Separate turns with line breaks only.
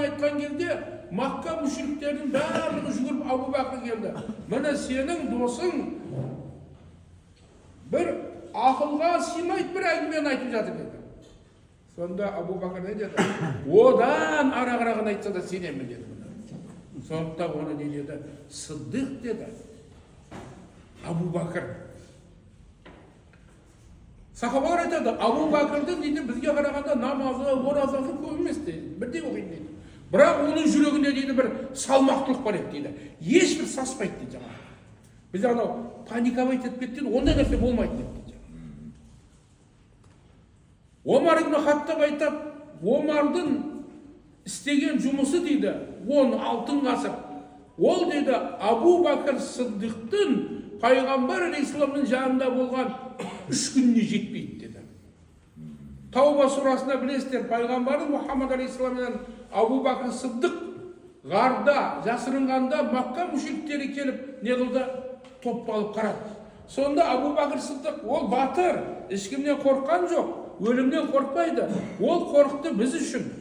айтқан кезде Макка мүшриктердің барлығы жүгіріп Абу Бәкір келді. Міне сенің досың бір ақылға сыймайды бір әңгімені айтып жатыр деді. Сонда Абу Бәкір не деді? Одан ара-қарағын айтса да сенемін деді. Сондықтан оны не деді? Сыддық деді. Абу Бәкір. Сахабалар айтады, Абу Бәкірдің дейді бізге қарағанда намазы, оразасы көп емес дейді. Бірдей оқиды дейді. Бірақ оның жүрегінде дейді бір салмақтылық бар еді дейді. Ешбір саспайды дейді жаңағы. Біз анау паниковать етіп кеткен, ондай нәрсе болмайды дейді. Омар ибн Хаттаб айтады, Омардың істеген жұмысы дейді, 16 ғасыр. Ол дейді Абу Бәкір Сыддықтың пайғамбар алейхиссаламның жанында болған 3 күніне жетпейді деді. Тауба сурасында білесіздер, пайғамбарымыз Мұхаммад алейхиссаламнан Абу Бәкір Сыддық ғарда жасырынғанда Макка мүшриктері келіп не қылды? Топталып қарады. Сонда Абу Бәкір Сыддық ол батыр, ешкімнен қорыққан жоқ, өлімнен қорықпайды. Ол қорықты біз үшін.